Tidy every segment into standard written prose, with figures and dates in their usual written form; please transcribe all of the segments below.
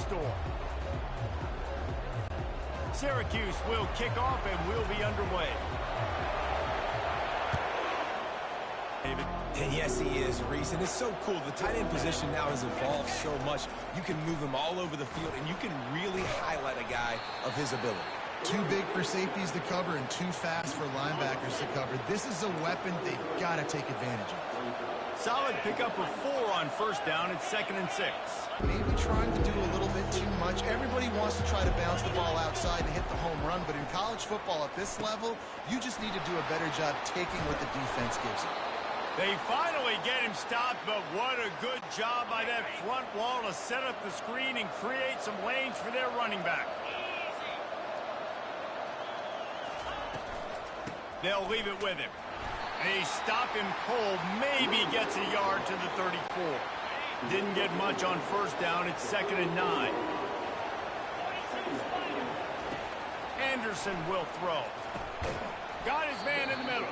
store. Syracuse will kick off and we'll be underway. David. And yes, he is, Reese. And it's so cool. The tight end position now has evolved so much. You can move him all over the field, and you can really highlight a guy of his ability. Too big for safeties to cover and too fast for linebackers to cover. This is a weapon they've got to take advantage of. Solid pickup of 4 on first down. It's 2nd and 6. Maybe trying to do a little bit too much. Everybody wants to try to bounce the ball outside and hit the home run, but in college football at this level, you just need to do a better job taking what the defense gives you. They finally get him stopped, but what a good job by that front wall to set up the screen and create some lanes for their running back. They'll leave it with him. They stop him cold, maybe gets a yard to the 34. Didn't get much on first down. It's 2nd and 9. Anderson will throw. Got his man in the middle.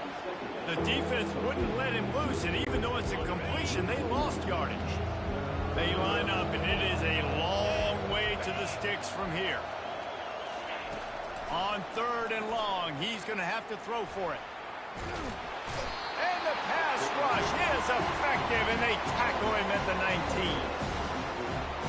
The defense wouldn't let him loose, and even though it's a completion, they lost yardage. They line up, and it is a long way to the sticks from here. On 3rd and long, he's going to have to throw for it. And the pass rush is effective, and they tackle him at the 19.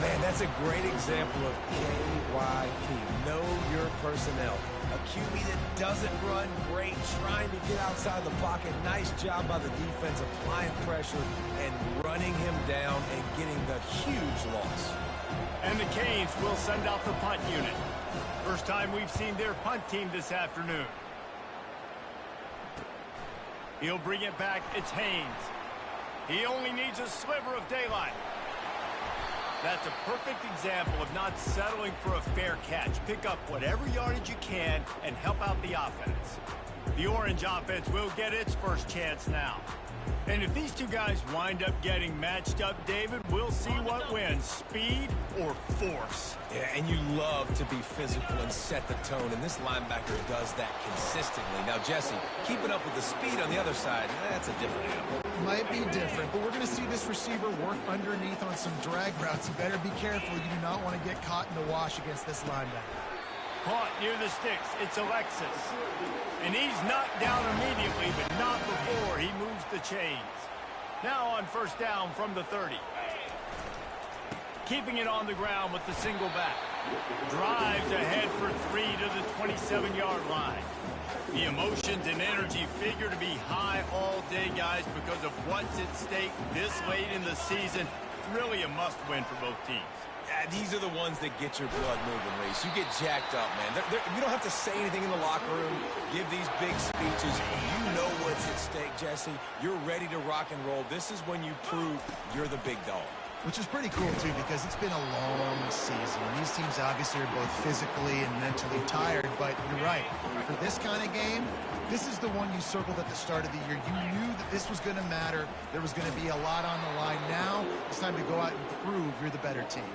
Man, that's a great example of KYP. Know your personnel. A QB that doesn't run great, trying to get outside the pocket. Nice job by the defense applying pressure and running him down and getting the huge loss. And the Canes will send out the punt unit. First time we've seen their punt team this afternoon. He'll bring it back. It's Haynes. He only needs a sliver of daylight. That's a perfect example of not settling for a fair catch. Pick up whatever yardage you can and help out the offense. The Orange offense will get its first chance now. And if these two guys wind up getting matched up, David, we'll see what wins, speed or force. Yeah, and you love to be physical and set the tone, and this linebacker does that consistently. Now, Jesse, keeping up with the speed on the other side, that's a different animal. Might be different, but we're going to see this receiver work underneath on some drag routes. You better be careful. You do not want to get caught in the wash against this linebacker. Caught near the sticks. It's Alexis. And he's knocked down immediately, but not before he moves the chains. Now on first down from the 30. Keeping it on the ground with the single back. Drives ahead for 3 to the 27-yard line. The emotions and energy figure to be high all day, guys, because of what's at stake this late in the season. Really a must-win for both teams. These are the ones that get your blood moving, Reese. You get jacked up, man. You don't have to say anything in the locker room, give these big speeches. You know what's at stake, Jesse. You're ready to rock and roll. This is when you prove you're the big dog. Which is pretty cool, too, because it's been a long season. These teams obviously are both physically and mentally tired, but you're right. For this kind of game, this is the one you circled at the start of the year. You knew that this was going to matter. There was going to be a lot on the line. Now it's time to go out and prove you're the better team.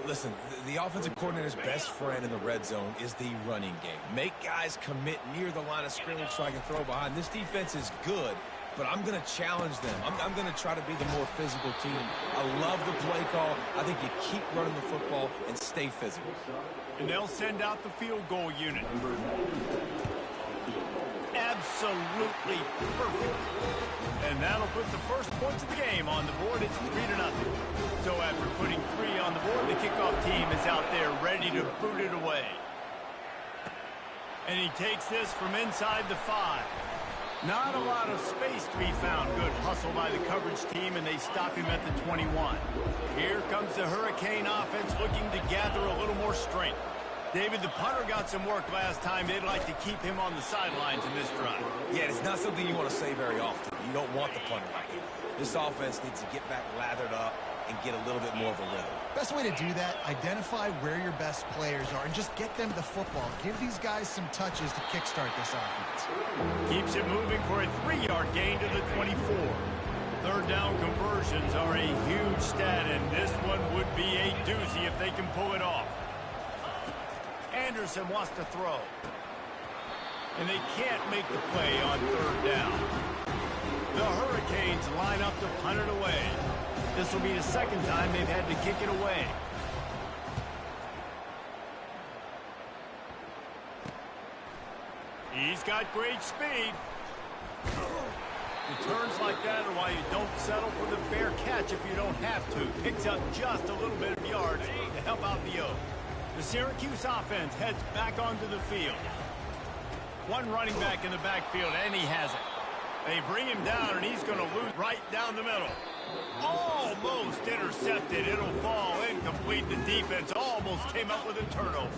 Listen, the offensive coordinator's best friend in the red zone is the running game. Make guys commit near the line of scrimmage so I can throw behind. This defense is good, but I'm going to challenge them. I'm going to try to be the more physical team. I love the play call. I think you keep running the football and stay physical. And they'll send out the field goal unit. Absolutely perfect. And that'll put the first points of the game on the board. It's 3-0. So after putting 3 on the board, the kickoff team is out there ready to boot it away. And he takes this from inside the 5. Not a lot of space to be found. Good hustle by the coverage team, and they stop him at the 21. Here comes the Hurricane offense looking to gather a little more strength. David, the punter got some work last time. They'd like to keep him on the sidelines in this drive. Yeah, it's not something you want to say very often. You don't want the punter right here. This offense needs to get back lathered up and get a little bit more of a rhythm. Best way to do that, identify where your best players are and just get them the football. Give these guys some touches to kickstart this offense. Keeps it moving for a 3-yard gain to the 24. Third down conversions are a huge stat, and this one would be a doozy if they can pull it off. Anderson wants to throw. And they can't make the play on third down. The Hurricanes line up to punt it away. This will be the second time they've had to kick it away. He's got great speed. Returns like that are why you don't settle for the fair catch if you don't have to. Picks up just a little bit of yards to help out the O. The Syracuse offense heads back onto the field. One running back in the backfield, and he has it. They bring him down, and he's going to lose right down the middle. Almost intercepted. It'll fall incomplete. The defense almost came up with a turnover.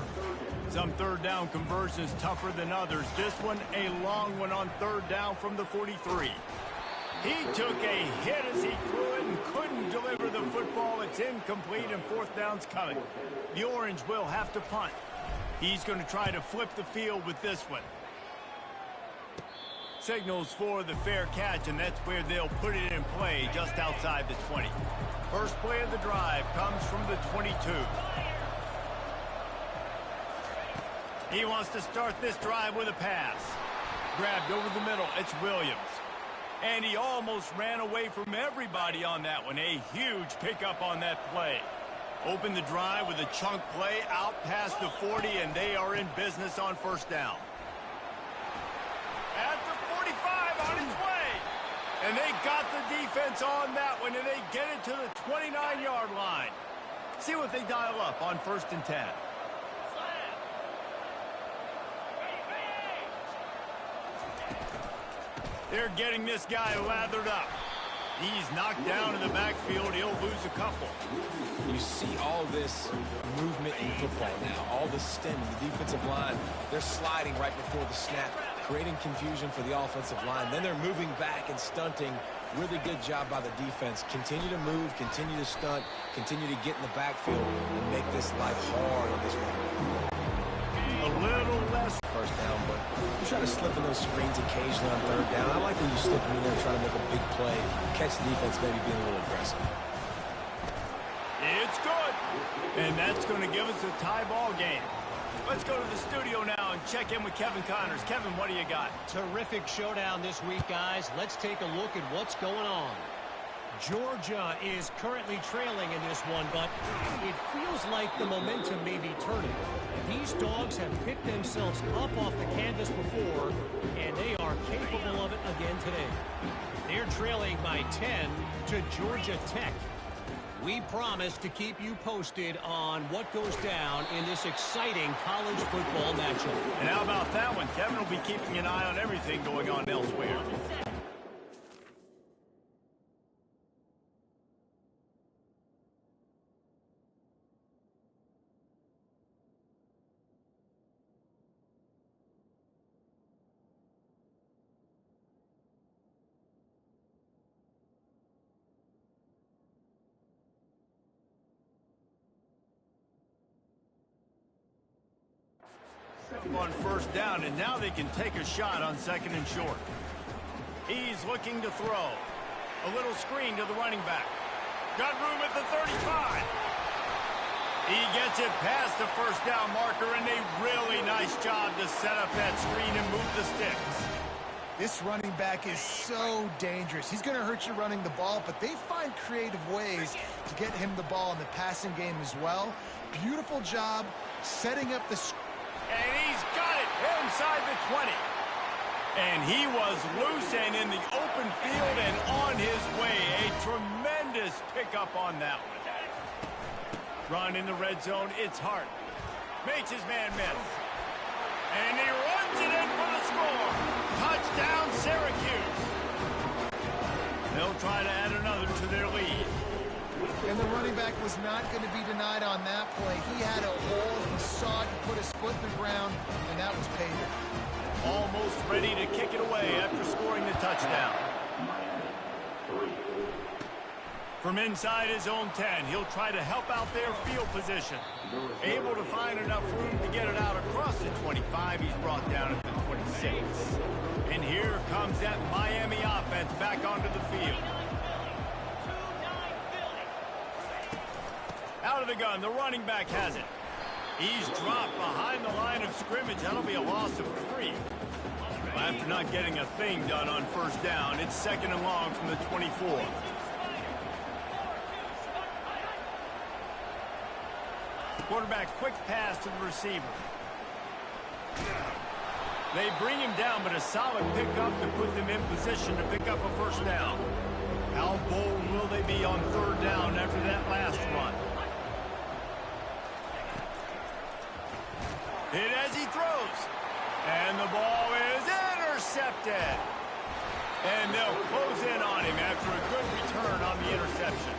Some third down conversions tougher than others. This one, a long one on third down from the 43. He took a hit as he threw it and couldn't deliver the football. It's incomplete, and fourth down's coming. The Orange will have to punt. He's going to try to flip the field with this one. Signals for the fair catch, and that's where they'll put it in play, just outside the 20. First play of the drive comes from the 22. He wants to start this drive with a pass. Grabbed over the middle, it's Williams. And he almost ran away from everybody on that one. A huge pickup on that play. Open the drive with a chunk play out past the 40, and they are in business on first down. At the 45 on its way. And they got the defense on that one, and they get it to the 29-yard line. See what they dial up on 1st and 10. They're getting this guy lathered up. He's knocked down in the backfield. He'll lose a couple. You see all this movement in football now, all the stemming, the defensive line, they're sliding right before the snap, creating confusion for the offensive line. Then they're moving back and stunting. Really good job by the defense. Continue to move, continue to stunt, continue to get in the backfield and make this life hard on this one. A little less first down, but you try to slip in those screens occasionally on third down. I like when you slip in there trying to make a big play, catch the defense maybe being a little aggressive. It's good. And that's going to give us a tie ball game. Let's go to the studio now and check in with Kevin Connors. Kevin, what do you got? Terrific showdown this week, guys. Let's take a look at what's going on. Georgia is currently trailing in this one, but it feels like the momentum may be turning. These dogs have picked themselves up off the canvas before, and they are capable of it again today. They're trailing by 10 to Georgia Tech. We promise to keep you posted on what goes down in this exciting college football matchup. And how about that one? Kevin will be keeping an eye on everything going on elsewhere. On first down, and now they can take a shot on 2nd and short. He's looking to throw. A little screen to the running back. Got room at the 35. He gets it past the first down marker, and a really nice job to set up that screen and move the sticks. This running back is so dangerous. He's going to hurt you running the ball, but they find creative ways to get him the ball in the passing game as well. Beautiful job setting up the screen. And he's got it inside the 20. And he was loose and in the open field and on his way. A tremendous pickup on that one. Run in the red zone. It's Hart. Makes his man miss. And he runs it in for the score. Touchdown, Syracuse. They'll try to add another to their lead. And the running back was not going to be denied on that play. He had a hole, he saw it, he put his foot in the ground, and that was payback. Almost ready to kick it away after scoring the touchdown. From inside his own 10, he'll try to help out their field position. Able to find enough room to get it out across the 25. He's brought down at the 26. And here comes that Miami offense back onto the field. Out of the gun, the running back has it. He's dropped behind the line of scrimmage. That'll be a loss of 3. Well, after not getting a thing done on first down, it's 2nd and long from the 24. Quarterback, quick pass to the receiver. They bring him down, but a solid pickup to put them in position to pick up a first down. How bold will they be on third down after that last run? Hit as he throws. And the ball is intercepted. And they'll close in on him after a good return on the interception.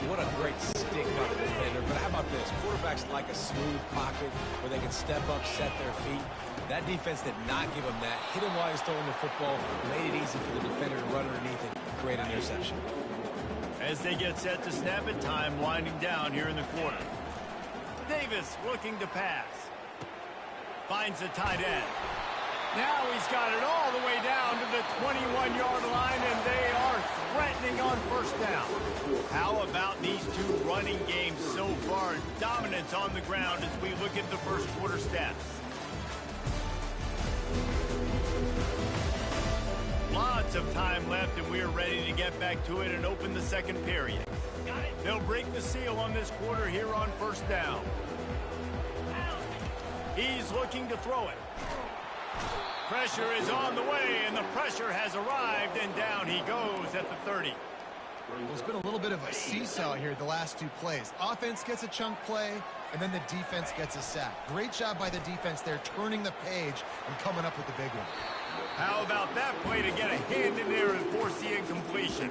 What a great stick by the defender. But how about this? Quarterbacks like a smooth pocket where they can step up, set their feet. That defense did not give him that. Hit him while he's throwing the football. Made it easy for the defender to run underneath it and create an interception. As they get set to snap it, time winding down here in the quarter. Davis looking to pass. Finds the tight end. Now he's got it all the way down to the 21-yard line, and they are threatening on first down. How about these two running games so far? Dominance on the ground as we look at the first quarter stats. Lots of time left, and we're ready to get back to it and open the second period. They'll break the seal on this quarter here on first down. He's looking to throw it. Pressure is on the way, and the pressure has arrived, and down he goes at the 30. Well, it's been a little bit of a seesaw here the last two plays. Offense gets a chunk play, and then the defense gets a sack. Great job by the defense there, turning the page and coming up with the big one. How about that play to get a hand in there and force the incompletion?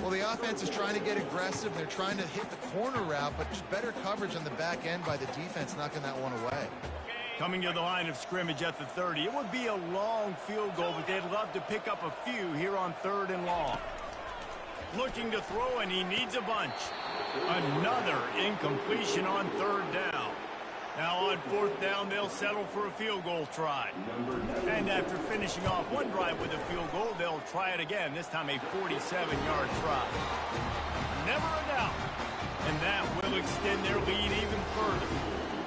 Well, the offense is trying to get aggressive. They're trying to hit the corner route, but just better coverage on the back end by the defense, knocking that one away. Coming to the line of scrimmage at the 30. It would be a long field goal, but they'd love to pick up a few here on third and long. Looking to throw, and he needs a bunch. Another incompletion on third down. Now on fourth down, they'll settle for a field goal try. And after finishing off one drive with a field goal, they'll try it again, this time a 47-yard try. Never a doubt. And that will extend their lead even further.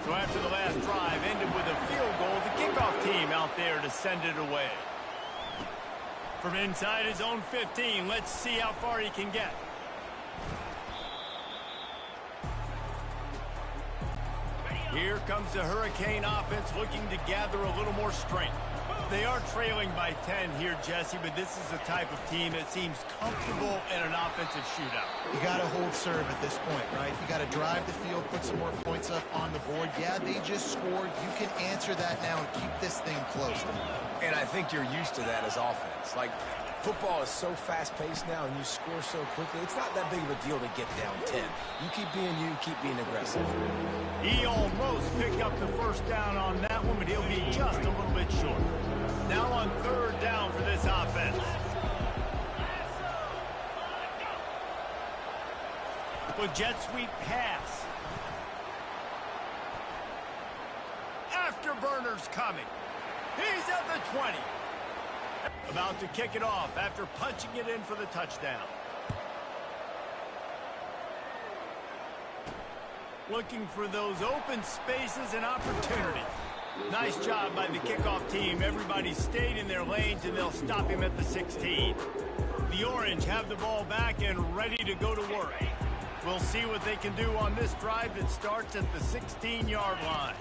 So after the last drive ended with a field goal, the kickoff team out there to send it away. From inside his own 15, let's see how far he can get. Here comes the Hurricane offense looking to gather a little more strength. They are trailing by 10 here, Jesse, but this is the type of team that seems comfortable in an offensive shootout. You got to hold serve at this point, right? You got to drive the field, put some more points up on the board. Yeah, they just scored. You can answer that now and keep this thing close. And I think you're used to that as offense. Like, football is so fast-paced now, and you score so quickly. It's not that big of a deal to get down 10. You keep being you, keep being aggressive. He almost picked up the first down on that one, but he'll be just a little bit short. Now on third down for this offense. With jet sweep pass. Afterburners coming. He's at the 20. About to kick it off after punching it in for the touchdown. Looking for those open spaces and opportunities. Nice job by the kickoff team. Everybody stayed in their lanes, and they'll stop him at the 16. The Orange have the ball back and ready to go to work. We'll see what they can do on this drive that starts at the 16-yard line.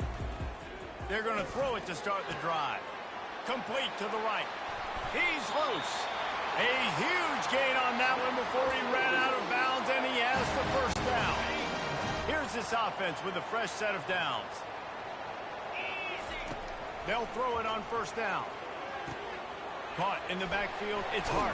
They're going to throw it to start the drive. Complete to the right. He's loose. A huge gain on that one before he ran out of bounds, and he has the first down. Here's this offense with a fresh set of downs. They'll throw it on first down. Caught in the backfield. It's Hart.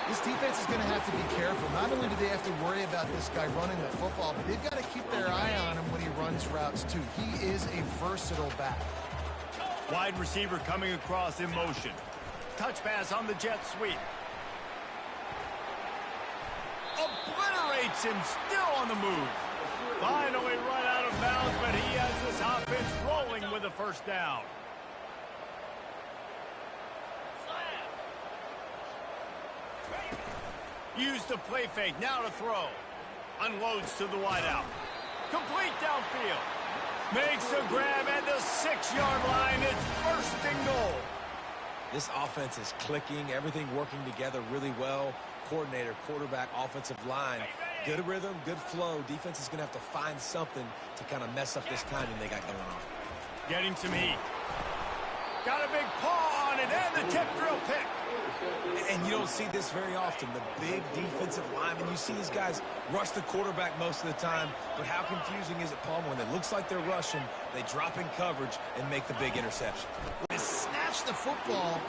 This defense is going to have to be careful. Not only do they have to worry about this guy running the football, but they've got to keep their eye on him when he runs routes, too. He is a versatile back. Wide receiver coming across in motion. Touch pass on the jet sweep. Obliterates him, still on the move. Finally run out of bounds, but he has this offense rolling with a first down. Use the play fake, now to throw. Unloads to the wideout. Complete downfield. Makes a grab at the 6-yard line. It's first and goal. This offense is clicking, everything working together really well. Coordinator, quarterback, offensive line. Good rhythm, good flow. Defense is going to have to find something to kind of mess up this timing they got going on. Getting some heat. Got a big paw on it, and the tip drill pick. And you don't see this very often. The big defensive linemen, you see these guys rush the quarterback most of the time, but how confusing is it, Palmer, when it looks like they're rushing, they drop in coverage and make the big interception. They snatched the football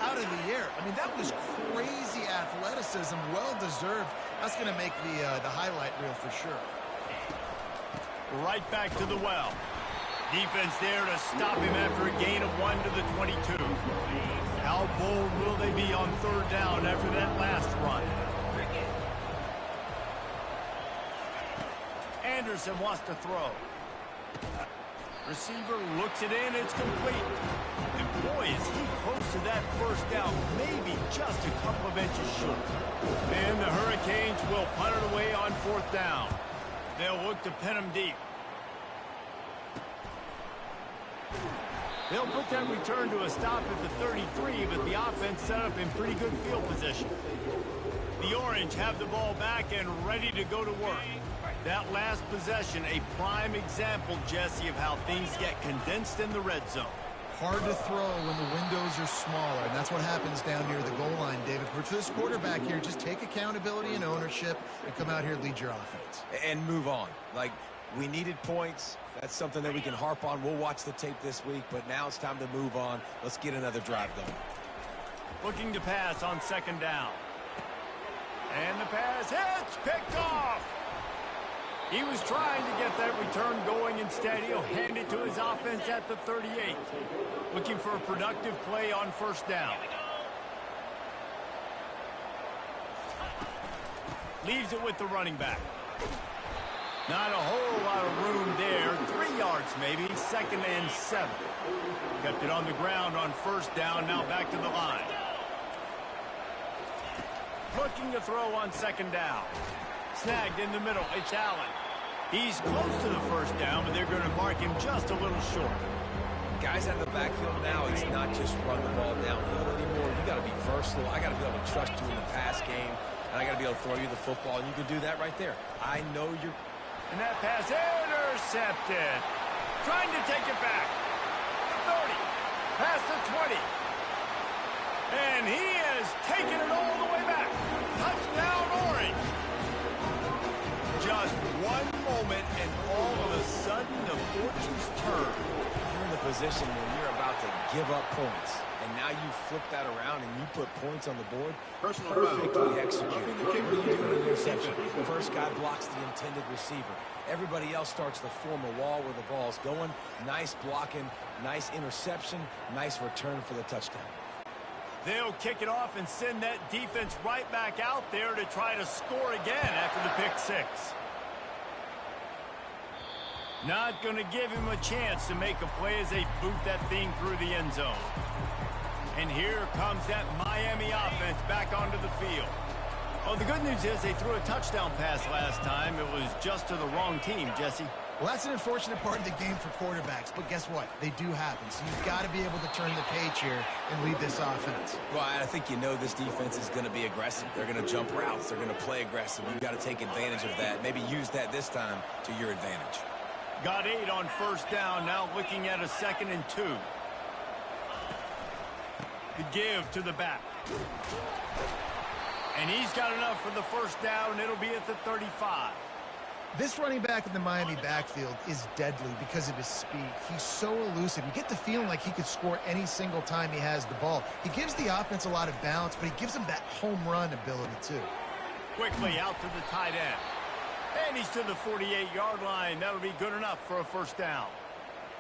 out of the air. I mean, that was crazy athleticism, well-deserved. That's going to make the highlight reel for sure. Right back to the well. Defense there to stop him after a gain of 1 to the 22. How bold will they be on third down after that last run? Anderson wants to throw. Receiver looks it in. It's complete. And boy, is he close to that first down. Maybe just a couple of inches short. And the Hurricanes will punt it away on fourth down. They'll look to pin him deep. They'll put that return to a stop at the 33, but the offense set up in pretty good field position. The Orange have the ball back and ready to go to work. That last possession, a prime example, Jesse, of how things get condensed in the red zone. Hard to throw when the windows are smaller, and that's what happens down near the goal line, David. But for this quarterback here, just take accountability and ownership and come out here and lead your offense. And move on. Like, we needed points. That's something that we can harp on. We'll watch the tape this week, but now it's time to move on. Let's get another drive going. Looking to pass on second down. And the pass hits, picked off. He was trying to get that return going. Instead, he'll hand it to his offense at the 38. Looking for a productive play on first down. Leaves it with the running back. Not a whole lot of room there. 3 yards maybe. 2nd and 7. Kept it on the ground on first down. Now back to the line. Looking to throw on second down. Snagged in the middle. It's Allen. He's close to the first down, but they're going to mark him just a little short. Guys out of the backfield now, it's not just run the ball downhill anymore. You got to be versatile. I got to be able to trust you in the pass game, and I got to be able to throw you the football, and you can do that right there. I know you're... And that pass intercepted. Trying to take it back. 30. Past the 20. And he has taken it all the way back. Touchdown, Orange. Just one moment, and all of a sudden, the fortunes turn. You're in the position where you're about to give up points, and now you flip that around and you put points on the board. Perfectly executed. What do you do in an interception? The first guy blocks the intended receiver. Everybody else starts to form a wall where the ball's going. Nice blocking, nice interception, nice return for the touchdown. They'll kick it off and send that defense right back out there to try to score again after the pick six. Not going to give him a chance to make a play as they boot that thing through the end zone. And here comes that Miami offense back onto the field. Oh, the good news is they threw a touchdown pass last time. It was just to the wrong team, Jesse. Well, that's an unfortunate part of the game for quarterbacks, but guess what? They do happen. So you've got to be able to turn the page here and lead this offense. Well, I think you know this defense is going to be aggressive. They're going to jump routes. They're going to play aggressive. You've got to take advantage of that. Maybe use that this time to your advantage. Got 8 on first down. Now looking at a 2nd and 2. The give to the back. And he's got enough for the first down, and it'll be at the 35. This running back in the Miami backfield is deadly because of his speed. He's so elusive. You get the feeling like he could score any single time he has the ball. He gives the offense a lot of balance, but he gives them that home run ability too. Quickly out to the tight end. And he's to the 48-yard line. That'll be good enough for a first down.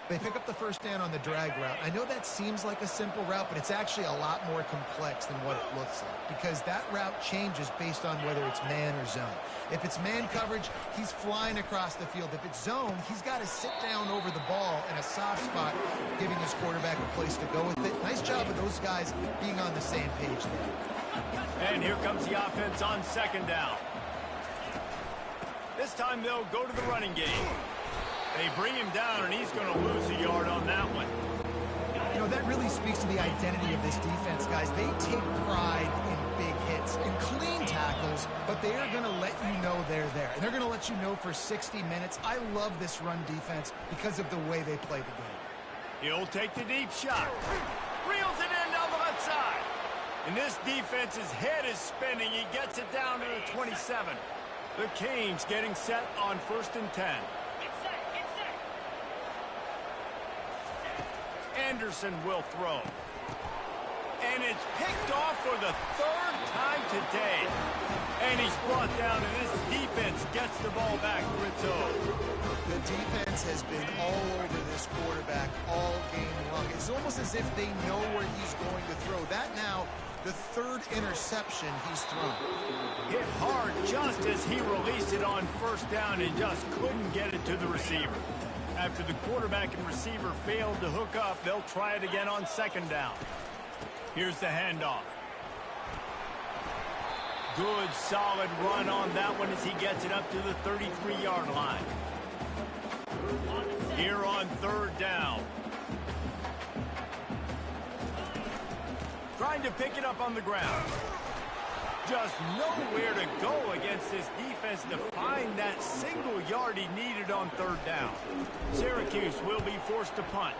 They pick up the first down on the drag route. I know that seems like a simple route, but it's actually a lot more complex than what it looks like because that route changes based on whether it's man or zone. If it's man coverage, he's flying across the field. If it's zone, he's got to sit down over the ball in a soft spot, giving his quarterback a place to go with it. Nice job of those guys being on the same page there. And here comes the offense on second down. This time they'll go to the running game. They bring him down, and he's going to lose a yard on that one. You know, that really speaks to the identity of this defense, guys. They take pride in big hits and clean tackles, but they are going to let you know they're there. And they're going to let you know for 60 minutes. I love this run defense because of the way they play the game. He'll take the deep shot. Reels it in down the left side. And this defense's head is spinning. He gets it down to the 27. The Canes getting set on 1st and 10. Anderson will throw. And it's picked off for the 3rd time today. And he's brought down, and this defense gets the ball back for its own. The defense has been all over this quarterback all game long. It's almost as if they know where he's going to throw. That now, the 3rd interception he's thrown. Hit hard just as he released it on 1st down and just couldn't get it to the receiver. After the quarterback and receiver failed to hook up, they'll try it again on 2nd down. Here's the handoff. Good, solid run on that one as he gets it up to the 33-yard line. Here on 3rd down. Trying to pick it up on the ground. Just nowhere to go against this defense to find that single yard he needed on 3rd down. Syracuse will be forced to punt.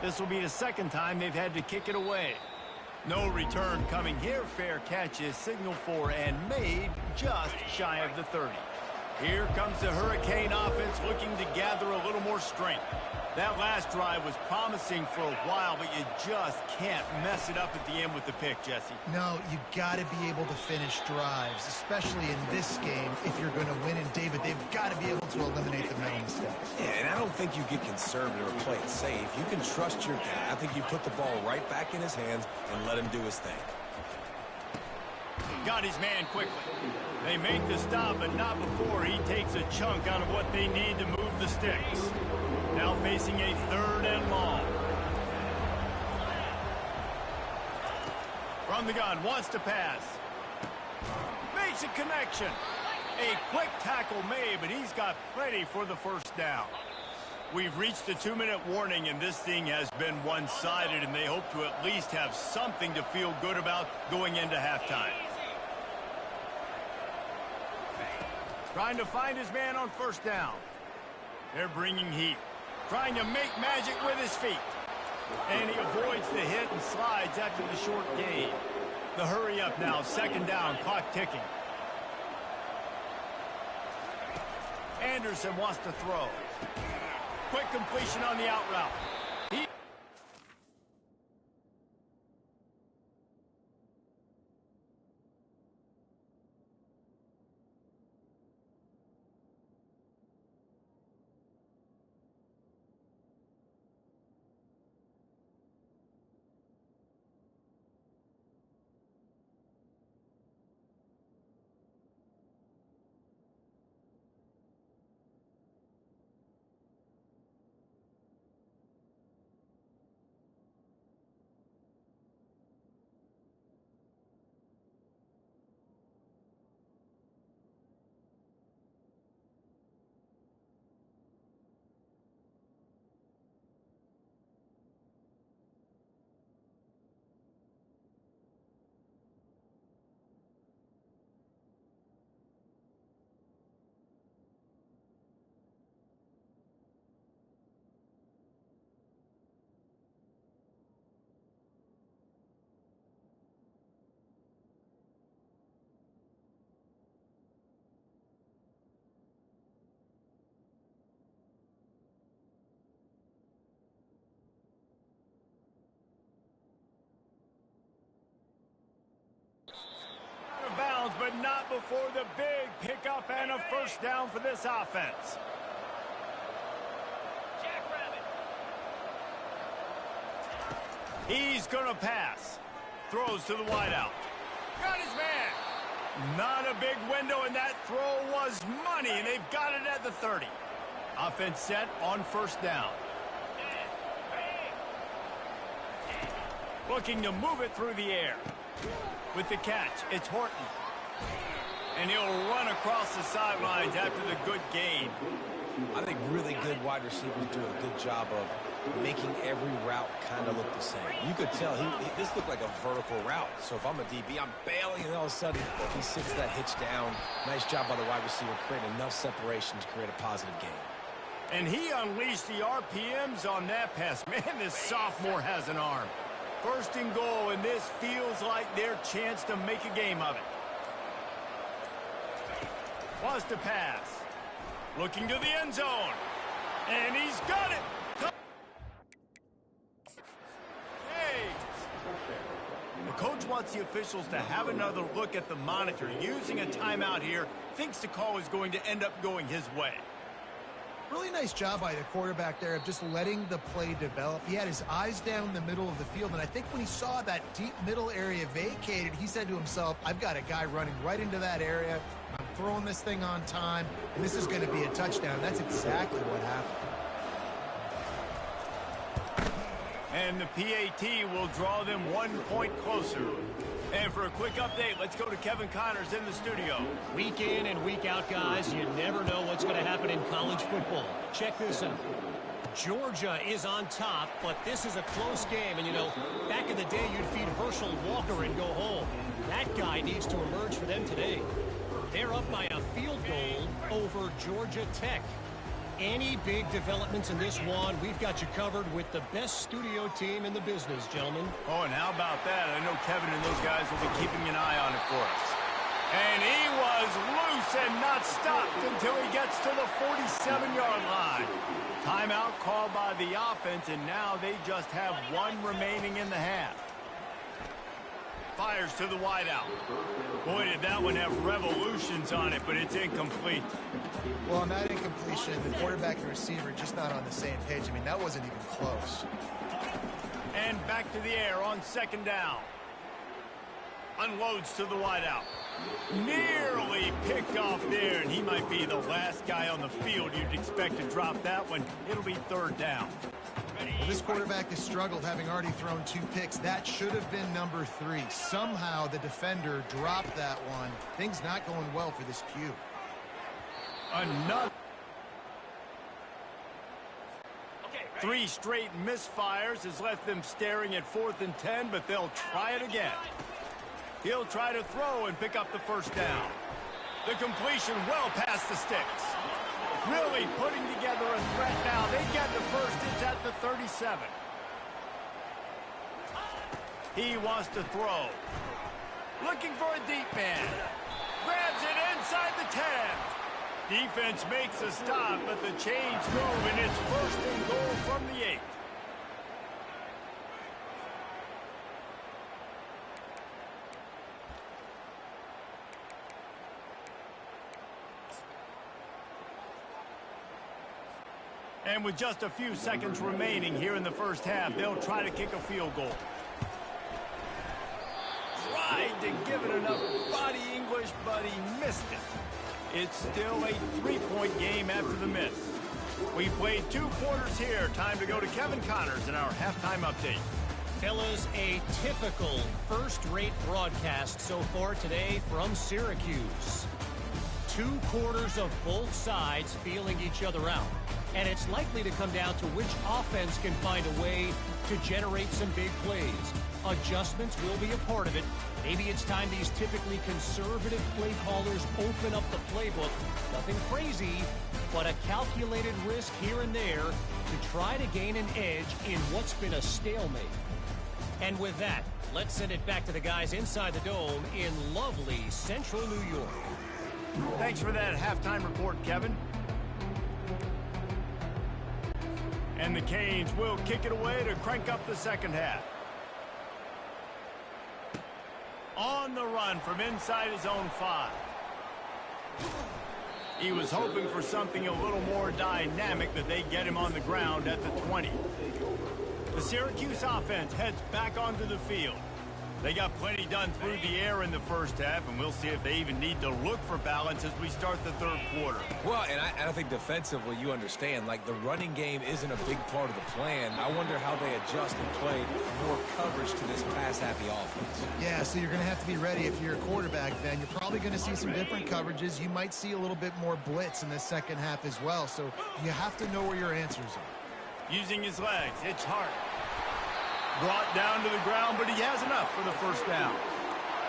This will be the 2nd time they've had to kick it away. No return coming here. Fair catch is signaled for and made just shy of the 30. Here comes the Hurricane offense looking to gather a little more strength. That last drive was promising for a while, but you just can't mess it up at the end with the pick, Jesse. No, you got to be able to finish drives, especially in this game. If you're going to win, and David, they've got to be able to eliminate the mental mistakes. Yeah, and I don't think you get conservative or play it safe. You can trust your guy. I think you put the ball right back in his hands and let him do his thing. Got his man quickly. They make the stop, but not before he takes a chunk out of what they need to move the sticks. Now facing a 3rd and long. From the gun, wants to pass. Makes a connection. A quick tackle made, but he's got plenty for the 1st down. We've reached the 2-minute warning, and this thing has been one-sided, and they hope to at least have something to feel good about going into halftime. Trying to find his man on 1st down. They're bringing heat. Trying to make magic with his feet. And he avoids the hit and slides after the short gain. The hurry up now, 2nd down, clock ticking. Anderson wants to throw. Quick completion on the out route. But not before the big pickup and a 1st down for this offense. He's going to pass. Throws to the wideout. Got his man. Not a big window, and that throw was money, and they've got it at the 30. Offense set on 1st down. Looking to move it through the air. With the catch, it's Horton. And he'll run across the sidelines after the good gain. I think really good wide receivers do a good job of making every route kind of look the same. You could tell this looked like a vertical route. So if I'm a DB, I'm bailing, and all of a sudden he sits that hitch down. Nice job by the wide receiver creating enough separation to create a positive gain. And he unleashed the RPMs on that pass. Man, this sophomore has an arm. First and goal, and this feels like their chance to make a game of it. Wants to pass. Looking to the end zone. And he's got it. Hey. The coach wants the officials to have another look at the monitor. Using a timeout here, thinks the call is going to end up going his way. Really nice job by the quarterback there of just letting the play develop. He had his eyes down the middle of the field, and I think when he saw that deep middle area vacated, he said to himself, I've got a guy running right into that area. I'm throwing this thing on time, and this is going to be a touchdown. That's exactly what happened. And the PAT will draw them 1 point closer. And for a quick update, let's go to Kevin Connors in the studio. Week in and week out, guys, you never know what's going to happen in college football. Check this out. Georgia is on top, but this is a close game. And, you know, back in the day, you'd feed Herschel Walker and go home. That guy needs to emerge for them today. They're up by a field goal over Georgia Tech. Any big developments in this one, we've got you covered with the best studio team in the business, gentlemen. Oh, and how about that? I know Kevin and those guys will be keeping an eye on it for us. And he was loose and not stopped until he gets to the 47-yard line. Timeout called by the offense, and now they just have one remaining in the half. Fires to the wideout. Boy, did that one have revolutions on it, but it's incomplete. Well, on that incompletion, the quarterback and receiver just not on the same page. I mean, that wasn't even close. And back to the air on second down. Unloads to the wideout. Nearly picked off there, and he might be the last guy on the field you'd expect to drop that one. It'll be third down. Well, this quarterback has struggled, having already thrown 2 picks. That should have been number 3. Somehow the defender dropped that one. Things not going well for this Q. Another 3 straight misfires has left them staring at 4th and 10, but they'll try it again. He'll try to throw and pick up the first down. The completion well past the sticks. Really putting together a threat now. They get the first. It's at the 37. He wants to throw. Looking for a deep man. Grabs it inside the 10. Defense makes a stop, but the chains move, and it's first and goal from the 8. And with just a few seconds remaining here in the first half, they'll try to kick a field goal. Tried to give it enough body English, but he missed it. It's still a 3-point game after the miss. We played 2 quarters here. Time to go to Kevin Connors in our halftime update. Fellas, a typical first-rate broadcast so far today from Syracuse. 2 quarters of both sides feeling each other out. And it's likely to come down to which offense can find a way to generate some big plays. Adjustments will be a part of it. Maybe it's time these typically conservative play callers open up the playbook. Nothing crazy, but a calculated risk here and there to try to gain an edge in what's been a stalemate. And with that, let's send it back to the guys inside the dome in lovely central New York. Thanks for that halftime report, Kevin. And the Canes will kick it away to crank up the second half. On the run from inside his own 5. He was hoping for something a little more dynamic, but they get him on the ground at the 20. The Syracuse offense heads back onto the field. They got plenty done through the air in the first half, and we'll see if they even need to look for balance as we start the third quarter. Well, and I think defensively, you understand, like the running game isn't a big part of the plan. I wonder how they adjust and play more coverage to this pass-happy offense. Yeah, so you're going to have to be ready if you're a quarterback then. You're probably going to see some different coverages. You might see a little bit more blitz in the second half as well, so you have to know where your answers are. Using his legs, it's hard. Brought down to the ground, but he has enough for the first down.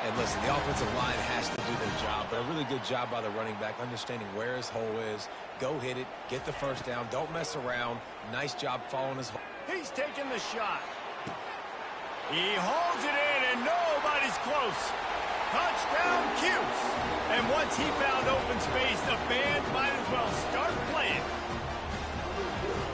And listen, the offensive line has to do their job, but a really good job by the running back, understanding where his hole is. Go hit it, get the first down, don't mess around. Nice job following his hole. He's taking the shot. He holds it in, and nobody's close. Touchdown, Cuse. And once he found open space, the band might as well start playing.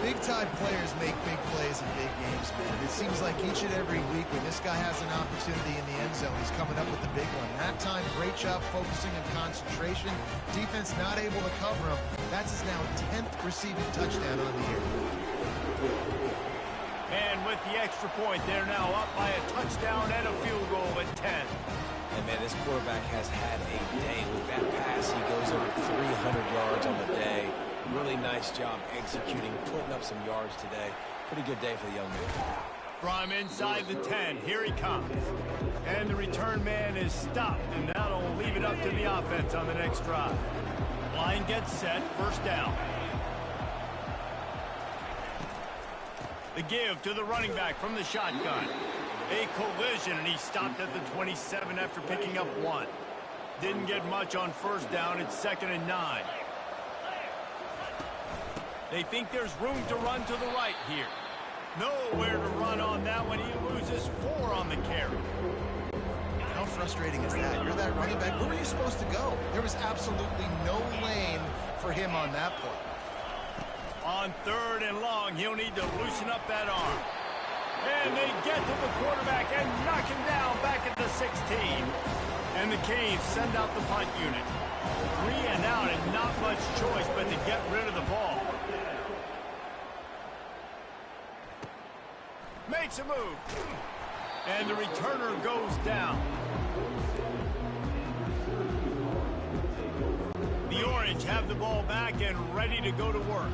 Big-time players make big plays in big games, man. It seems like each and every week when this guy has an opportunity in the end zone, he's coming up with the big one. That time, great job focusing and concentration. Defense not able to cover him. That's his now 10th receiving touchdown on the year. And with the extra point, they're now up by a touchdown and a field goal at 10. And, man, this quarterback has had a day. With that pass, he goes over 300 yards on the day. Really nice job executing, putting up some yards today. Pretty good day for the young man. From inside the 10, here he comes. And the return man is stopped, and that'll leave it up to the offense on the next drive. Line gets set, first down. The give to the running back from the shotgun. A collision, and he stopped at the 27 after picking up 1. Didn't get much on first down. It's 2nd and 9. They think there's room to run to the right here. Nowhere to run on that one. He loses 4 on the carry. How frustrating is that? You're that running back. Where were you supposed to go? There was absolutely no lane for him on that play. On 3rd and long, he'll need to loosen up that arm. And they get to the quarterback and knock him down back at the 16. And the Canes send out the punt unit. 3 and out, and not much choice but to get rid of the ball. Makes a move. And the returner goes down. The Orange have the ball back and ready to go to work.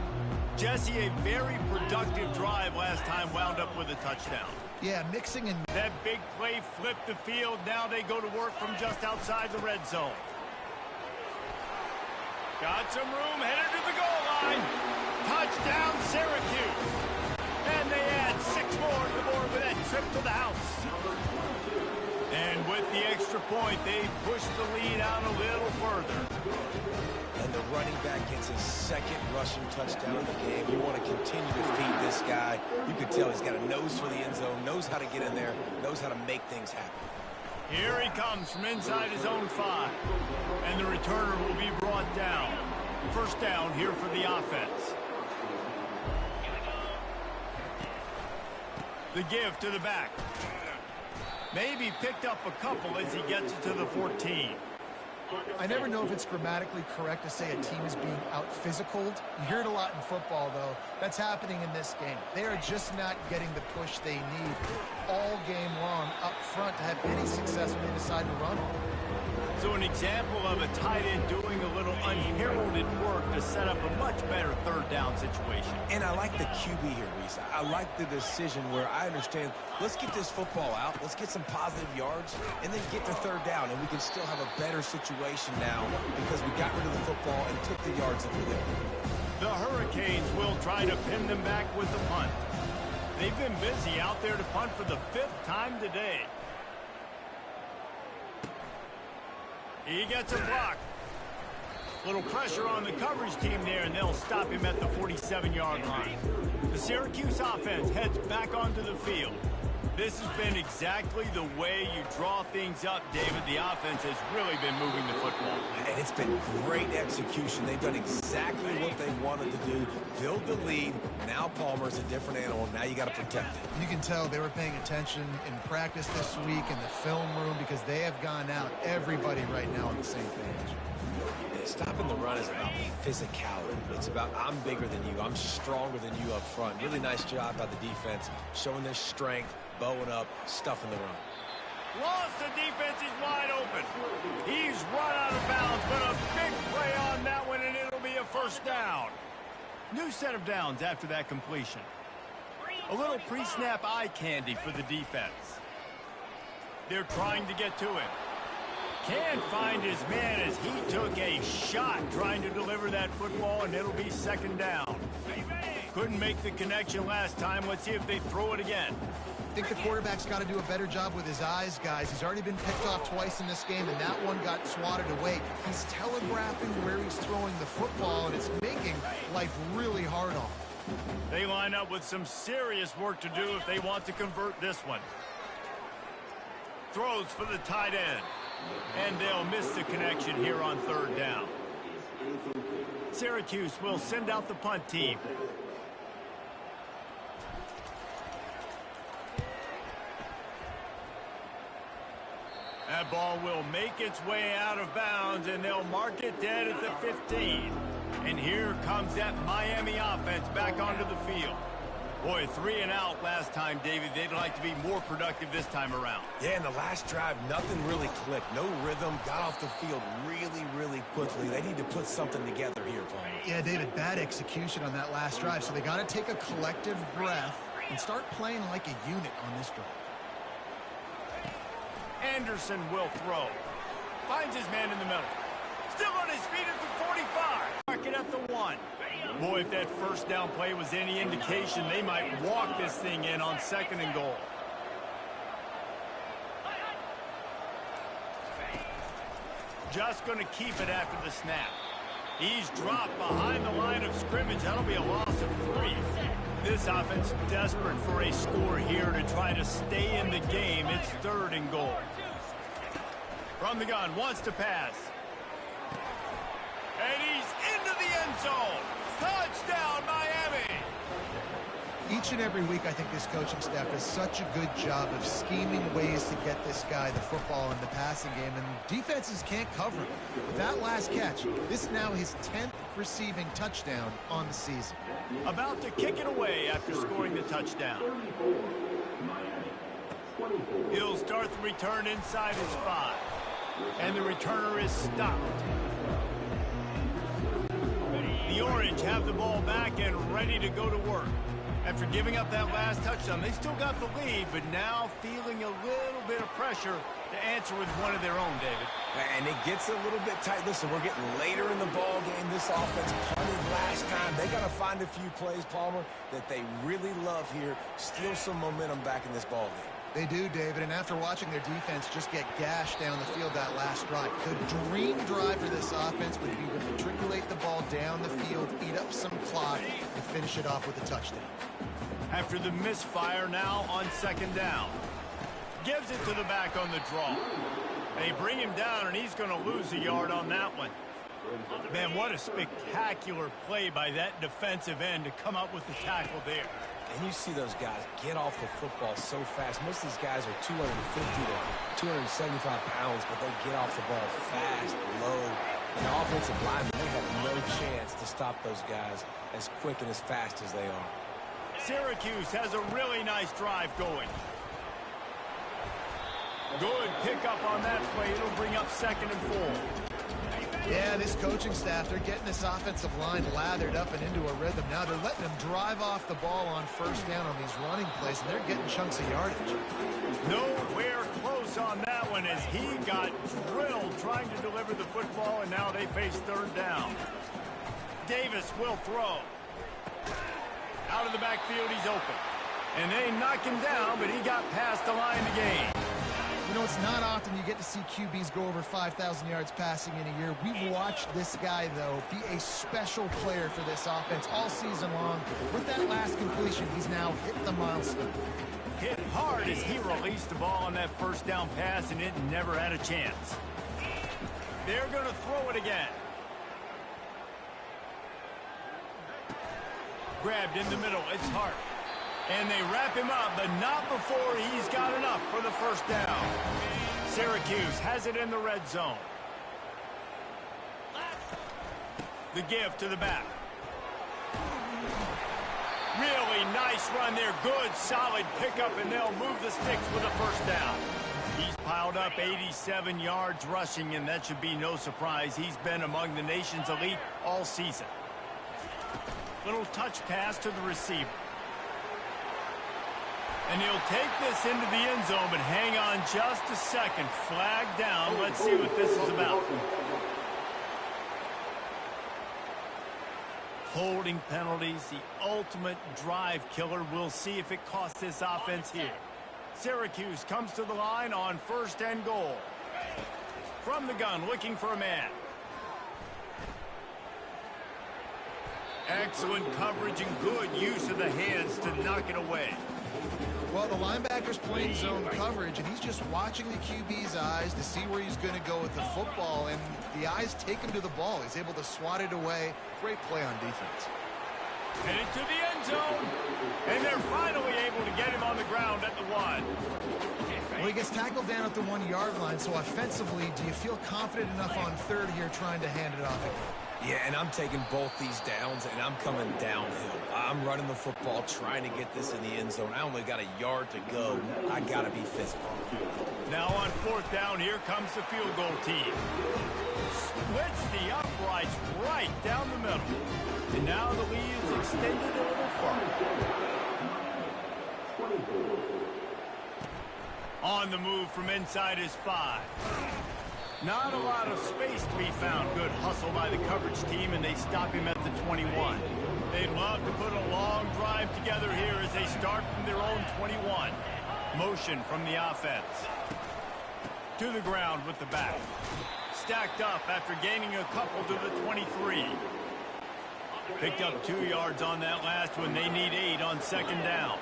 Jesse, a very productive drive last time, wound up with a touchdown. Yeah, mixing and... That big play flipped the field. Now they go to work from just outside the red zone. Got some room, headed to the goal line. Touchdown, Syracuse. And they add 6 more to the board with that trip to the house. And with the extra point, they push the lead out a little further. And the running back gets his 2nd rushing touchdown of the game. You want to continue to feed this guy. You can tell he's got a nose for the end zone, knows how to get in there, knows how to make things happen. Here he comes from inside his own 5. And the returner will be brought down. First down here for the offense. The give to the back. Maybe picked up a couple as he gets to the 14. I never know if it's grammatically correct to say a team is being out-physicaled. You hear it a lot in football, though. That's happening in this game. They are just not getting the push they need all game long up front to have any success when they decide to run. So an example of a tight end doing a little unheralded work to set up a much better 3rd down situation. And I like the QB here, Reese. I like the decision where I understand, let's get this football out, let's get some positive yards, and then get to 3rd down, and we can still have a better situation now because we got rid of the football and took the yards that were there. The Hurricanes will try to pin them back with the punt. They've been busy out there to punt for the 5th time today. He gets a block. Little pressure on the coverage team there, and they'll stop him at the 47-yard line. The Syracuse offense heads back onto the field. This has been exactly the way you draw things up, David. The offense has really been moving the football. And it's been great execution. They've done exactly what they wanted to do. Build the lead. Now Palmer's a different animal. Now you got to protect it. You can tell they were paying attention in practice this week in the film room because they have gone out, everybody right now on the same page. Stopping the run is about physicality. It's about I'm bigger than you. I'm stronger than you up front. Really nice job by the defense, showing their strength, bowing up, stuffing the run. Lost the defense. He's wide open. He's run out of bounds, but a big play on that one, and it'll be a first down. New set of downs after that completion. A little pre-snap eye candy for the defense. They're trying to get to him. Can't find his man as he took a shot trying to deliver that football, and it'll be 2nd down. Couldn't make the connection last time. Let's see if they throw it again. think the quarterback's got to do a better job with his eyes, guys. He's already been picked off twice in this game, and that one got swatted away. He's telegraphing where he's throwing the football, and it's making life really hard on him. They line up with some serious work to do if they want to convert this one. Throws for the tight end. And they'll miss the connection here on third down. Syracuse will send out the punt team. That ball will make its way out of bounds, and they'll mark it dead at the 15. And here comes that Miami offense back onto the field. Boy, 3 and out last time, David. They'd like to be more productive this time around. Yeah, in the last drive, nothing really clicked. No rhythm, got off the field really quickly. They need to put something together here, Paul. Yeah, David, bad execution on that last drive, so they got to take a collective breath and start playing like a unit on this drive. Anderson will throw. Finds his man in the middle. Still on his feet at the 45. Mark it at the 1. Boy, if that first down play was any indication, they might walk this thing in on 2nd and goal. Just going to keep it after the snap. He's dropped behind the line of scrimmage. That'll be a loss of 3. This offense desperate for a score here to try to stay in the game. It's 3rd and goal. From the gun, wants to pass. And he's into the end zone. Touchdown, Miami! Each and every week, I think this coaching staff does such a good job of scheming ways to get this guy the football in the passing game, and defenses can't cover him. With that last catch, this is now his 10th receiving touchdown on the season. About to kick it away after scoring the touchdown. He'll start the return inside his 5. And the returner is stopped. The Orange have the ball back and ready to go to work. After giving up that last touchdown, they still got the lead, but now feeling a little bit of pressure to answer with one of their own, David. And it gets a little bit tight. Listen, we're getting later in the ball game. This offense punted last time. They got to find a few plays, Palmer, that they really love here. Steal some momentum back in this ball game. They do, David, and after watching their defense just get gashed down the field that last drive, the dream drive for this offense would be to matriculate the ball down the field, eat up some clock, and finish it off with a touchdown. After the misfire, now on 2nd down. Gives it to the back on the draw. They bring him down, and he's going to lose a yard on that one. Man, what a spectacular play by that defensive end to come up with the tackle there. And you see those guys get off the football so fast. Most of these guys are 250 to 275 pounds, but they get off the ball fast, low. And the offensive linemen, they have no chance to stop those guys as quick and as fast as they are. Syracuse has a really nice drive going. Good pickup on that play. It'll bring up 2nd and 4. Yeah, this coaching staff, they're getting this offensive line lathered up and into a rhythm. Now they're letting them drive off the ball on 1st down on these running plays, and they're getting chunks of yardage. Nowhere close on that one as he got drilled trying to deliver the football, and now they face 3rd down. Davis will throw. Out of the backfield, he's open. And they knock him down, but he got past the line to gain. You know, it's not often you get to see QBs go over 5,000 yards passing in a year. We've watched this guy, though, be a special player for this offense all season long. With that last completion, he's now hit the milestone. Hit hard as he released the ball on that 1st down pass, and it never had a chance. They're going to throw it again. Grabbed in the middle. It's Hart. And they wrap him up, but not before he's got enough for the 1st down. Syracuse has it in the red zone. The give to the back. Really nice run there. Good, solid pickup, and they'll move the sticks with a 1st down. He's piled up 87 yards rushing, and that should be no surprise. He's been among the nation's elite all season. Little touch pass to the receiver. And he'll take this into the end zone, but hang on just a second. Flag down. Let's see what this is about. Holding penalties, the ultimate drive killer. We'll see if it costs this offense here. Syracuse comes to the line on 1st and goal. From the gun, looking for a man. Excellent coverage and good use of the hands to knock it away. Well, the linebacker's playing zone coverage, and he's just watching the QB's eyes to see where he's going to go with the football, and the eyes take him to the ball. He's able to swat it away. Great play on defense. Headed to the end zone, and they're finally able to get him on the ground at the 1. Well, he gets tackled down at the 1-yard line, so offensively, do you feel confident enough on 3rd here trying to hand it off again? Yeah, and I'm taking both these downs, and I'm coming downhill. I'm running the football, trying to get this in the end zone. I only got a yard to go. I got to be physical. Now on 4th down, here comes the field goal team. Splits the uprights right down the middle. And now the lead is extended a little further. On the move from inside his 5. Not a lot of space to be found. Good hustle by the coverage team, and they stop him at the 21. They'd love to put a long drive together here as they start from their own 21. Motion from the offense. To the ground with the back. Stacked up after gaining a couple to the 23. Picked up 2 yards on that last one. They need 8 on 2nd down.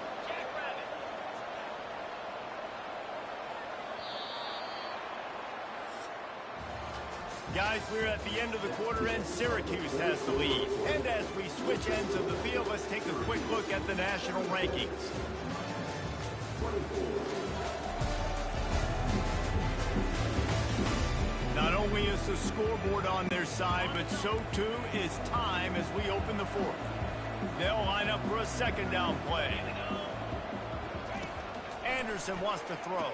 Guys, we're at the end of the quarter, and Syracuse has the lead. And as we switch ends of the field, let's take a quick look at the national rankings. Not only is the scoreboard on their side, but so too is time as we open the 4th. They'll line up for a 2nd down play. Anderson wants to throw.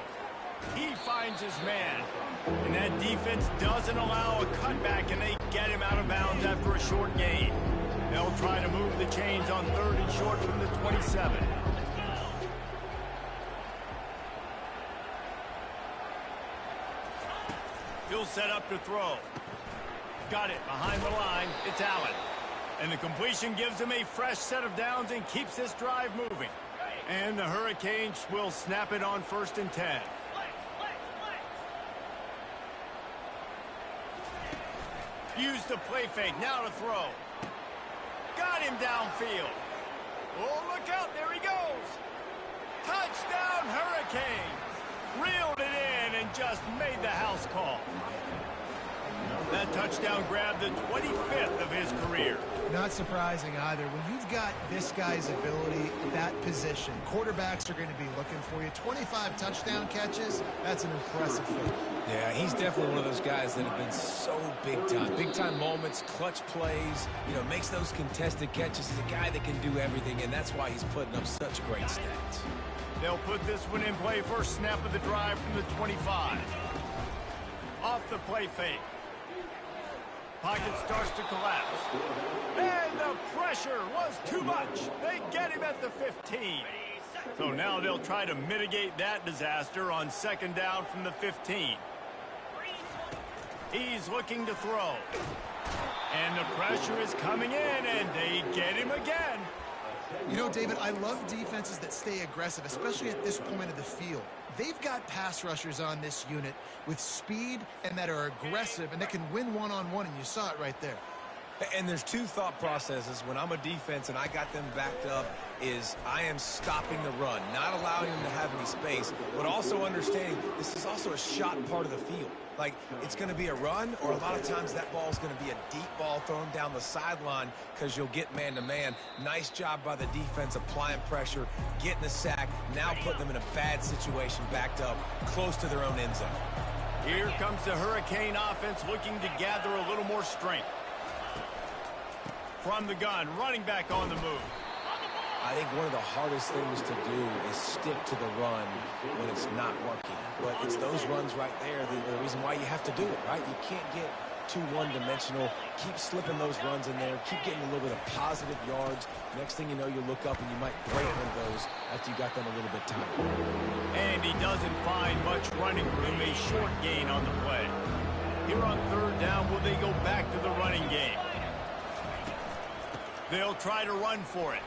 He finds his man. And that defense doesn't allow a cutback, and they get him out of bounds after a short gain. They'll try to move the chains on 3rd and short from the 27. He'll set up to throw. Got it behind the line. It's Allen. And the completion gives him a fresh set of downs and keeps this drive moving. And the Hurricanes will snap it on 1st and 10. Use the play fake, now to throw. Got him downfield. Oh, look out, there he goes. Touchdown, Hurricanes. Reeled it in and just made the house call. That touchdown grabbed the 25th of his career. Not surprising either. When you've got this guy's ability, that position, quarterbacks are going to be looking for you. 25 touchdown catches, that's an impressive feat. Yeah, he's definitely one of those guys that have been so big time. Big time moments, clutch plays, makes those contested catches. He's a guy that can do everything, and that's why he's putting up such great stats. They'll put this one in play. First snap of the drive from the 25. Off the play fake. Pocket starts to collapse. And the pressure was too much. They get him at the 15. So now they'll try to mitigate that disaster on 2nd down from the 15. He's looking to throw. And the pressure is coming in, and they get him again. David, I love defenses that stay aggressive, especially at this point of the field. They've got pass rushers on this unit with speed and that are aggressive and that can win one-on-one, and you saw it right there. And there's 2 thought processes when I'm a defense and I got them backed up is I am stopping the run, not allowing them to have any space, but also understanding this is also a shot part of the field. Like, it's going to be a run, or a lot of times that ball is going to be a deep ball thrown down the sideline because you'll get man-to-man. Nice job by the defense applying pressure, getting the sack, now putting them in a bad situation backed up close to their own end zone. Here comes the Hurricane offense looking to gather a little more strength. From the gun, running back on the move. I think one of the hardest things to do is stick to the run when it's not working. But it's those runs right there, the reason why you have to do it, right? You can't get too one-dimensional. Keep slipping those runs in there. Keep getting a little bit of positive yards. Next thing you know, you look up and you might break one of those after you got them a little bit tight. And he doesn't find much running room, a short gain on the play. Here on 3rd down, will they go back to the running game? They'll try to run for it.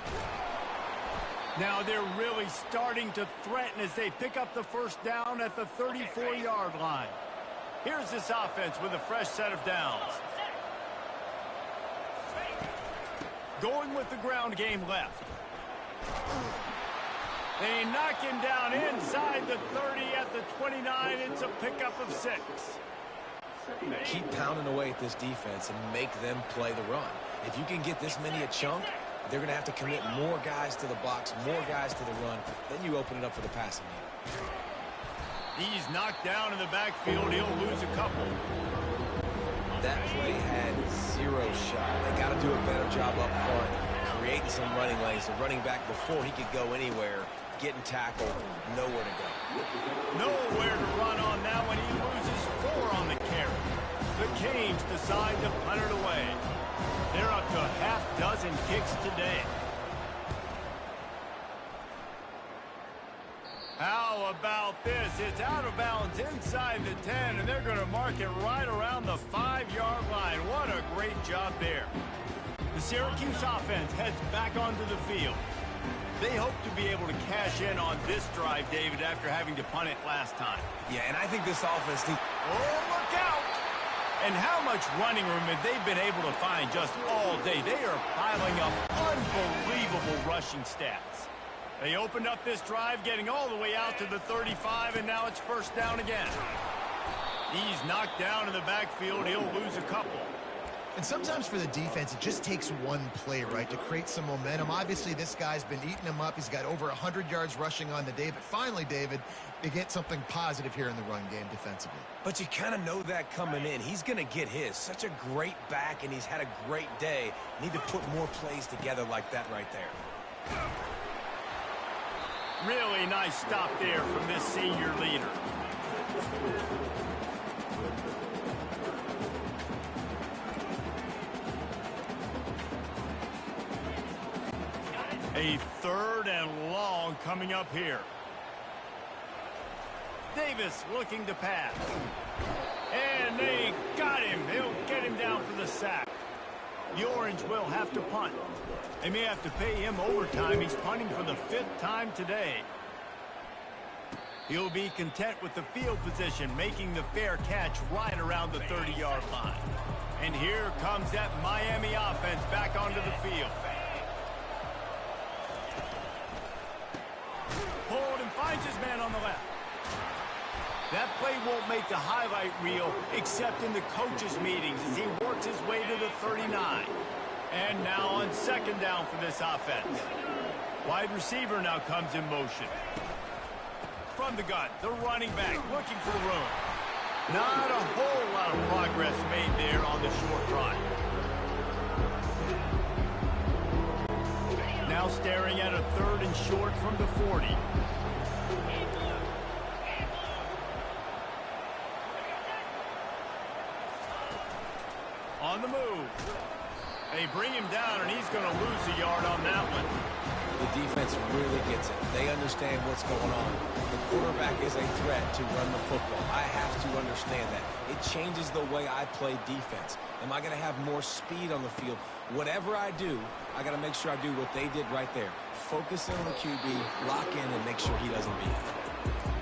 Now they're really starting to threaten as they pick up the first down at the 34-yard line. Here's this offense with a fresh set of downs. Going with the ground game left. They knock him down inside the 30 at the 29. It's a pickup of 6. Keep pounding away at this defense and make them play the run. If you can get this many a chunk, they're going to have to commit more guys to the box, more guys to the run. Then you open it up for the passing game. He's knocked down in the backfield. He'll lose a couple. That play had 0 shot. They got to do a better job up front, creating some running lanes. The running back, before he could go anywhere, getting tackled, nowhere to go. Nowhere to run on that one. He loses 4 on the carry. The Canes decide to punt it away. They're up to a half-dozen kicks today. How about this? It's out of bounds inside the 10, and they're going to mark it right around the 5-yard line. What a great job there. The Syracuse offense heads back onto the field. They hope to be able to cash in on this drive, David, after having to punt it last time. Yeah, and I think this offense... Oh, look out! And how much running room have they been able to find just all day? They are piling up unbelievable rushing stats. They opened up this drive, getting all the way out to the 35, and now it's first down again. He's knocked down in the backfield. He'll lose a couple. And sometimes for the defense, it just takes one play, right, to create some momentum. Obviously, this guy's been eating him up. He's got over 100 yards rushing on the day. But finally, David, they get something positive here in the run game defensively. But you kind of know that coming in. He's going to get his. Such a great back, and he's had a great day. Need to put more plays together like that right there. Really nice stop there from this senior leader. A 3rd and long coming up here. Davis looking to pass. And they got him. They'll get him down for the sack. The Orange will have to punt. They may have to pay him overtime. He's punting for the 5th time today. He'll be content with the field position, making the fair catch right around the 30-yard line. And here comes that Miami offense back onto the field. Pulled and finds his man on the left. That play won't make the highlight reel except in the coaches' meetings as he works his way to the 39. And now on 2nd down for this offense. Wide receiver now comes in motion. From the gun, the running back looking for room. Not a whole lot of progress made there on the short run. Now staring at a 3rd and short from the 40. On the move. They bring him down, and he's going to lose a yard on that one. The defense really gets it. They understand what's going on. The quarterback is a threat to run the football. I have to understand that. It changes the way I play defense. Am I going to have more speed on the field? Whatever I do, I got to make sure I do what they did right there. Focus in on the QB, lock in, and make sure he doesn't beat it.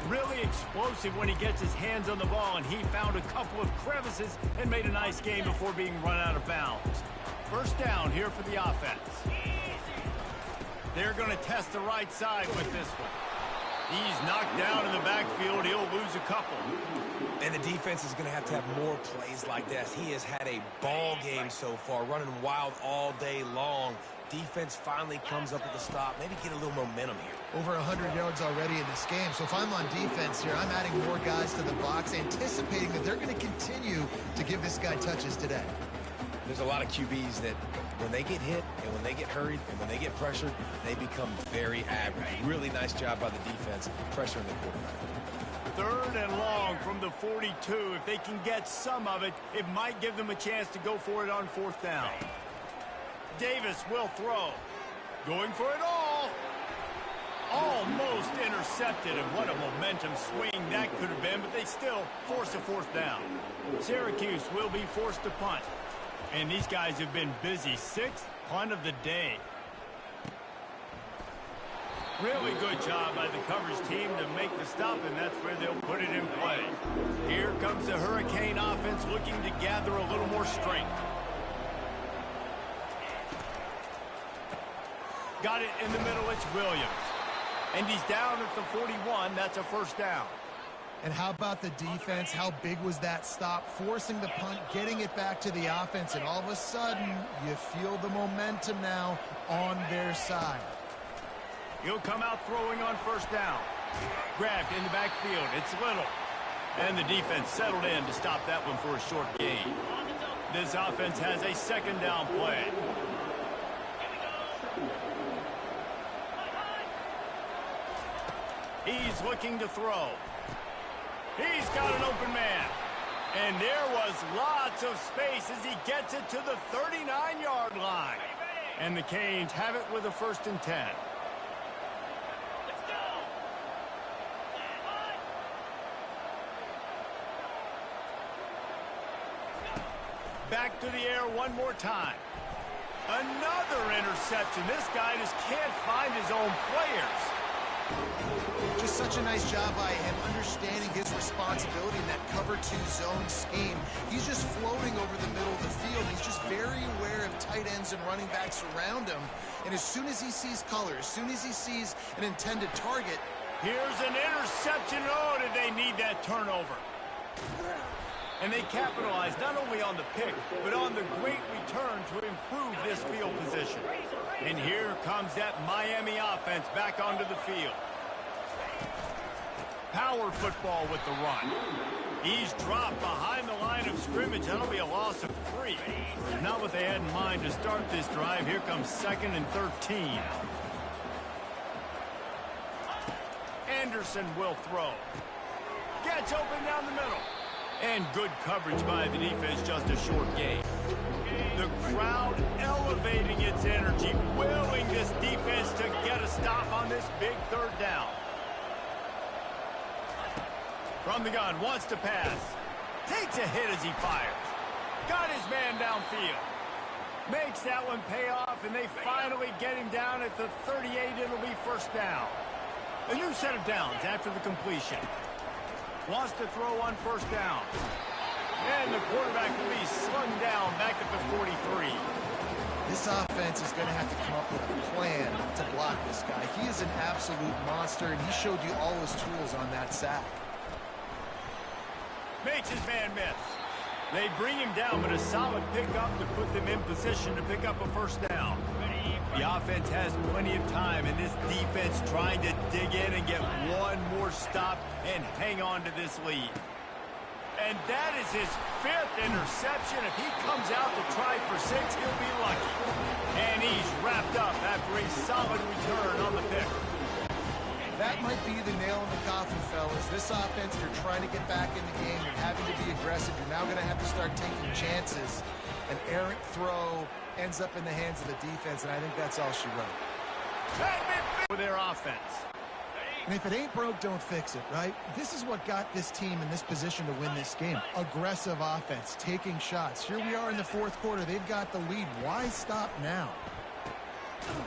Really explosive when he gets his hands on the ball, and he found a couple of crevices and made a nice game before being run out of bounds. First down here for the offense. They're going to test the right side with this one. He's knocked down in the backfield. He'll lose a couple. And the defense is going to have more plays like this. He has had a ball game so far, running wild all day long. Defense finally comes up with the stop. Maybe get a little momentum here. Over 100 yards already in this game. So if I'm on defense here, I'm adding more guys to the box, anticipating that they're going to continue to give this guy touches today. There's a lot of QBs that when they get hit and when they get hurried and when they get pressured, they become very average. Really nice job by the defense pressuring the quarterback. 3rd and long from the 42. If they can get some of it, it might give them a chance to go for it on 4th down. Davis will throw. Going for it all. Almost intercepted, and what a momentum swing that could have been, but they still force a 4th down. Syracuse will be forced to punt. And these guys have been busy. 6th punt of the day. Really good job by the coverage team to make the stop, and that's where they'll put it in play. Here comes the Hurricane offense looking to gather a little more strength. Got it in the middle, it's Williams. And he's down at the 41, that's a first down. And how about the defense? How big was that stop? Forcing the punt, getting it back to the offense, and all of a sudden, you feel the momentum now on their side. He'll come out throwing on first down. Grabbed in the backfield, it's Little. And the defense settled in to stop that one for a short gain. This offense has a second down play. He's looking to throw. He's got an open man. And there was lots of space as he gets it to the 39-yard line. And the Canes have it with a 1st and 10. Back to the air one more time. Another interception. This guy just can't find his own players. Just such a nice job by him understanding his responsibility in that cover 2 zone scheme. He's just floating over the middle of the field. He's just very aware of tight ends and running backs around him. And as soon as he sees color, as soon as he sees an intended target. Here's an interception. Oh, did they need that turnover? And they capitalized not only on the pick, but on the great return to improve this field position. And here comes that Miami offense back onto the field. Power football with the run. He's dropped behind the line of scrimmage. That'll be a loss of 3. Not what they had in mind to start this drive. Here comes 2nd and 13. Anderson will throw. Gets open down the middle. And good coverage by the defense, just a short gain. The crowd elevating its energy, willing this defense to get a stop on this big 3rd down. From the gun, wants to pass. Takes a hit as he fires. Got his man downfield. Makes that one pay off, and they finally get him down at the 38. It'll be 1st down. A new set of downs after the completion. Wants to throw on 1st down. And the quarterback will be slung down back at the 43. This offense is going to have to come up with a plan to block this guy. He is an absolute monster, and he showed you all his tools on that sack. Makes his man miss. They bring him down, but a solid pickup to put them in position to pick up a 1st down. The offense has plenty of time, and this defense trying to dig in and get one more stop and hang on to this lead. And that is his 5th interception. If he comes out to try for 6, he'll be lucky. And he's wrapped up after a solid return on the pick. That might be the nail in the coffin, fellas. This offense, they're trying to get back in the game. You're having to be aggressive. You're now going to have to start taking chances. An errant throw ends up in the hands of the defense, and I think that's all she wrote. For their offense. And if it ain't broke, don't fix it, right? This is what got this team in this position to win this game. Aggressive offense, taking shots. Here we are in the 4th quarter. They've got the lead. Why stop now?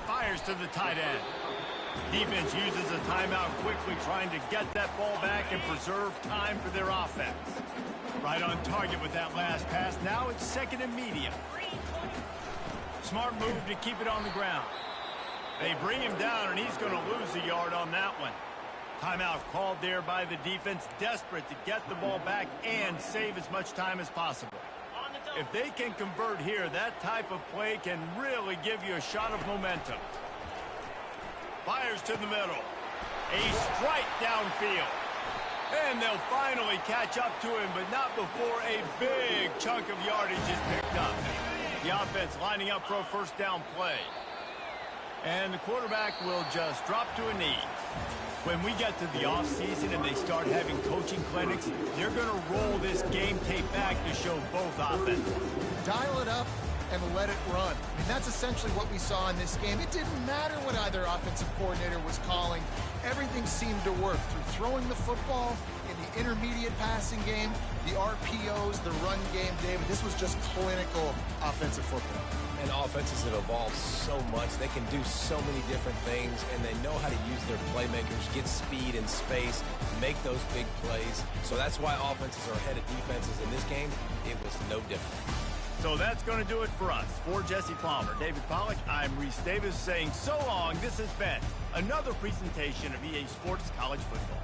Fires to the tight end. Defense uses a timeout quickly, trying to get that ball back and preserve time for their offense. Right on target with that last pass. Now it's 2nd and medium. Smart move to keep it on the ground. They bring him down, and he's going to lose a yard on that one. Timeout called there by the defense, desperate to get the ball back and save as much time as possible. If they can convert here, that type of play can really give you a shot of momentum. Fires to the middle. A strike downfield. And they'll finally catch up to him, but not before a big chunk of yardage is picked up. The offense lining up for a 1st down play. And the quarterback will just drop to a knee. When we get to the offseason and they start having coaching clinics, they're going to roll this game tape back to show both offenses. Dial it up and let it run. I mean, that's essentially what we saw in this game. It didn't matter what either offensive coordinator was calling. Everything seemed to work through throwing the football in the intermediate passing game, the RPOs, the run game, David. This was just clinical offensive football. And offenses have evolved so much. They can do so many different things, and they know how to use their playmakers, get speed and space, make those big plays. So that's why offenses are ahead of defenses in this game. It was no different. So that's going to do it for us. For Jesse Palmer, David Pollack, I'm Reese Davis saying so long. This has been another presentation of EA Sports College Football.